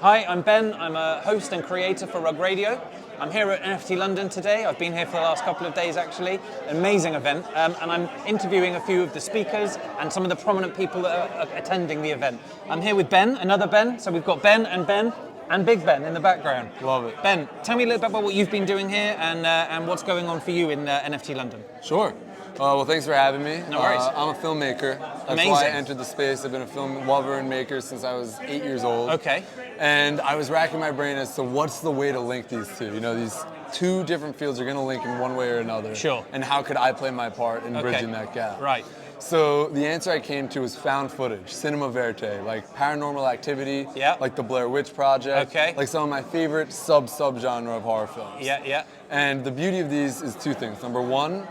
Hi, I'm Ben. I'm a host and creator for Rug Radio. I'm here at NFT.London today. I've been here for the last couple of days actually. Amazing event. And I'm interviewing a few of the speakers and some of the prominent people that are attending the event. I'm here with Ben, another Ben. So we've got Ben and Big Ben in the background. Love it. Ben, tell me a little bit about what you've been doing here and what's going on for you in NFT.London. Sure. Well, thanks for having me. No worries. I'm a filmmaker. That's Amazing. why I entered the space. I've been a film lover and maker since I was 8 years old. Okay. And I was racking my brain as to what's the way to link these two. You know, these two different fields are going to link in one way or another. Sure. And how could I play my part in bridging that gap? Right. So the answer I came to was found footage, cinema verite, like Paranormal Activity, like the Blair Witch Project, like some of my favorite sub-genre of horror films. Yeah. And the beauty of these is two things. Number one,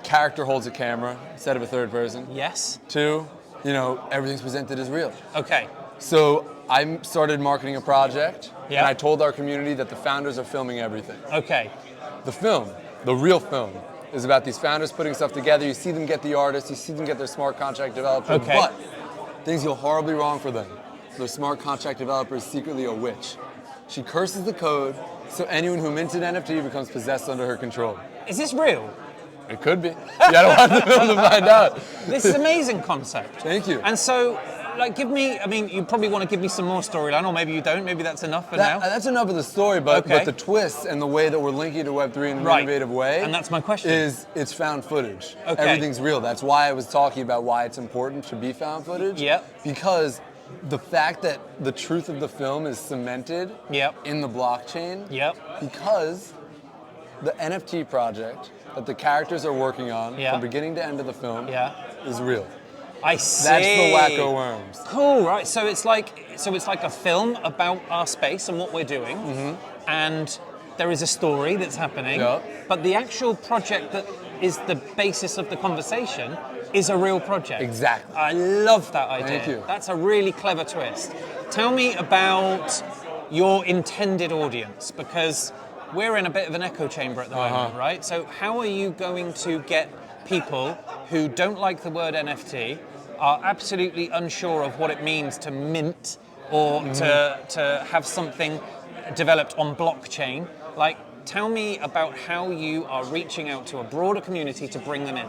character holds a camera instead of a third person. Yes. Two, you know, everything's presented as real. Okay. So I started marketing a project, and I told our community that the founders are filming everything. Okay. The film, the real film, is about these founders putting stuff together. You see them get the artist, you see them get their smart contract developer, but things go horribly wrong for them. Their smart contract developer is secretly a witch. She curses the code, so anyone who mints an NFT becomes possessed under her control. Is this real? It could be. You gotta watch the film to find out. This is an amazing concept. Thank you. And so, like, you probably want to give me some more storyline, or maybe you don't. Maybe that's enough for now. That's enough of the story, but the twist and the way that we're linking to Web3 in an innovative way, and that's my question, is it's found footage. Everything's real. That's why I was talking about why it's important to be found footage. Because the fact that the truth of the film is cemented in the blockchain, because the NFT project that the characters are working on from beginning to end of the film is real. I see. That's the Wacko worms. Cool, right? So it's like a film about our space and what we're doing, and there is a story that's happening. But the actual project that is the basis of the conversation is a real project. Exactly. I love that idea. Thank you. That's a really clever twist. Tell me about your intended audience, because we're in a bit of an echo chamber at the moment, right? So how are you going to get people who don't like the word NFT, are absolutely unsure of what it means to mint or to have something developed on blockchain? Like, tell me about how you are reaching out to a broader community to bring them in.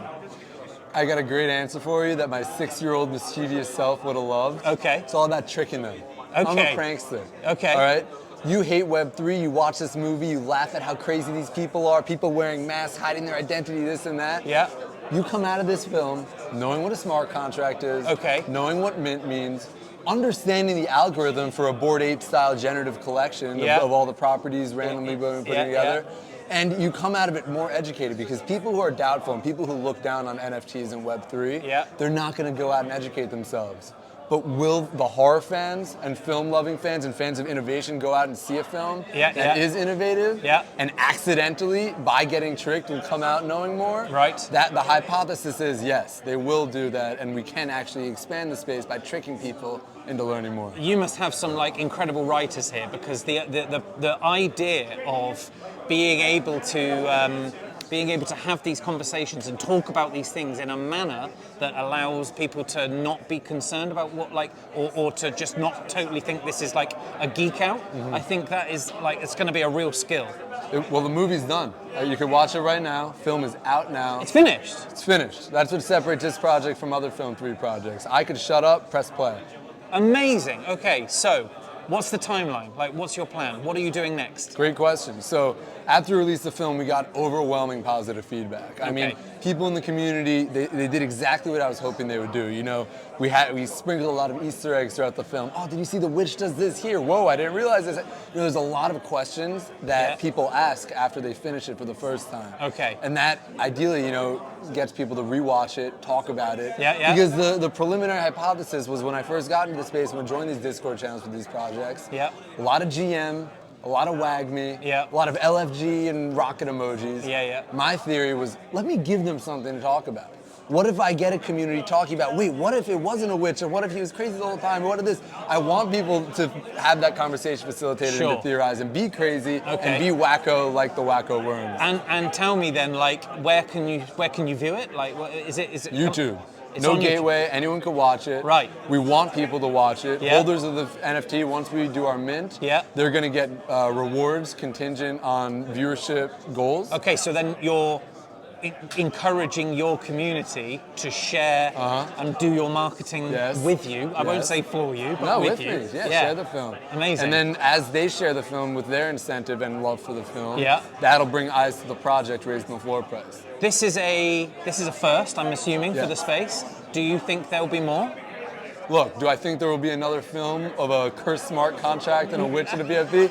I got a great answer for you that my 6-year-old mischievous self would have loved. It's all about tricking them. I'm a prankster. All right? You hate Web3, you watch this movie, you laugh at how crazy these people are, people wearing masks, hiding their identity, this and that. You come out of this film knowing what a smart contract is, knowing what mint means, understanding the algorithm for a Bored Ape style generative collection of all the properties randomly put together. And you come out of it more educated, because people who are doubtful and people who look down on NFTs and Web3, they're not going to go out and educate themselves. But will the horror fans and film-loving fans and fans of innovation go out and see a film that is innovative and accidentally, by getting tricked, will come out knowing more? That the hypothesis is yes, they will do that, and we can actually expand the space by tricking people into learning more. You must have some incredible writers here, because the idea of being able to have these conversations and talk about these things in a manner that allows people to not be concerned about what, or to just not totally think this is like a geek out. I think that is it's going to be a real skill. Well, the movie's done. You can watch it right now. Film is out now. It's finished. It's finished. That's what separates this project from other Film 3 projects. I could shut up, press play. Amazing. Okay, so what's the timeline? What's your plan? What are you doing next? Great question. So after we released the film, we got overwhelming positive feedback. I mean, people in the community, they did exactly what I was hoping they would do. You know, we sprinkled a lot of Easter eggs throughout the film. Oh, did you see the witch does this here? Whoa, I didn't realize this. You know, there's a lot of questions that people ask after they finish it for the first time. And that ideally, you know, gets people to rewatch it, talk about it. Because the preliminary hypothesis was, when I first got into the space and would join these Discord channels with these projects, a lot of GM, a lot of WAGME, a lot of LFG and rocket emojis. My theory was, let me give them something to talk about. What if I get a community talking about, wait, what if it wasn't a witch, or what if he was crazy the whole time, or what if this? I want people to have that conversation facilitated and to theorize and be crazy and be wacko like the Wacko worms. And tell me then, where can you view it? Is it YouTube. No gateway, anyone could watch it. Right. We want people to watch it. Yeah. Holders of the NFT, once we do our mint, they're going to get rewards contingent on viewership goals. Okay, so then you're encouraging your community to share and do your marketing with you. I won't say for you, but with you. Me. Yeah, share the film. Amazing. And then as they share the film with their incentive and love for the film, that'll bring eyes to the project, raising the floor price. This is a first, I'm assuming, for the space. Do you think there'll be more? Look, do I think there will be another film of a cursed smart contract and a witch in a BFB?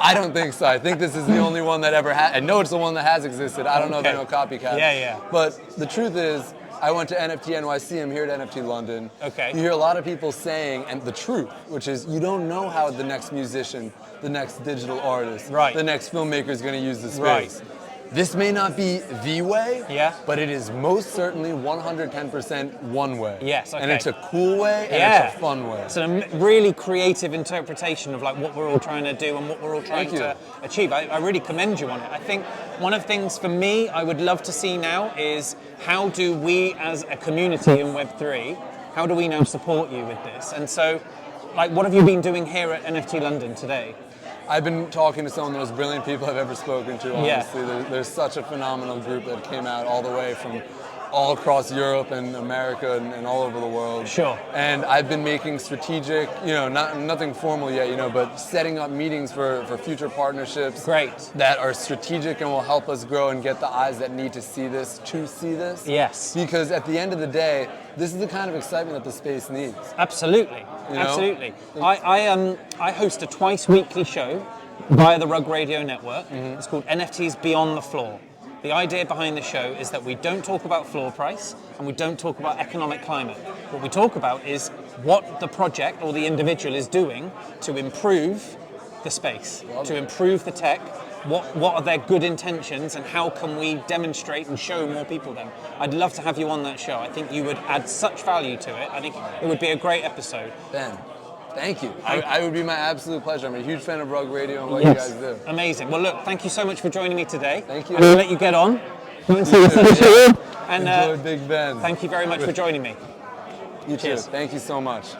I don't think so. I think this is the only one that ever has. I know it's the one that has existed. I don't know if there are no copycats. Yeah. But the truth is, I went to NFT.NYC. I'm here at NFT.London. Okay. You hear a lot of people saying, and the truth, which is you don't know how the next musician, the next digital artist, the next filmmaker is going to use the space. This may not be the way, but it is most certainly 110% one way. Yes, okay. And it's a cool way, and it's a fun way. It's a really creative interpretation of like what we're all trying to do and what we're all trying to achieve. I really commend you on it. I think one of the things for me I would love to see now is how do we as a community in Web3, how do we now support you with this? And so, like, what have you been doing here at NFT London today? I've been talking to some of the most brilliant people I've ever spoken to, honestly. There's such a phenomenal group that came out all the way from all across Europe and America and all over the world. Sure. And I've been making strategic, nothing formal yet, but setting up meetings for future partnerships. Great. That are strategic and will help us grow and get the eyes that need to see this. Yes. Because at the end of the day, this is the kind of excitement that the space needs. Absolutely. Absolutely. I host a twice weekly show via the Rug Radio Network. It's called NFTs Beyond the Floor. The idea behind the show is that we don't talk about floor price and we don't talk about economic climate. What we talk about is what the project or the individual is doing to improve the space, to improve the tech. What are their good intentions and how can we demonstrate and show more people them? I'd love to have you on that show. I think you would add such value to it. I think it would be a great episode. Ben, thank you. I would be my absolute pleasure. I'm a huge fan of Rug Radio and what you guys do. Amazing. Well, look, thank you so much for joining me today. Thank you. I'm going to let you get on. And enjoy Big Ben. Thank you very much for joining me. You too. Thank you so much.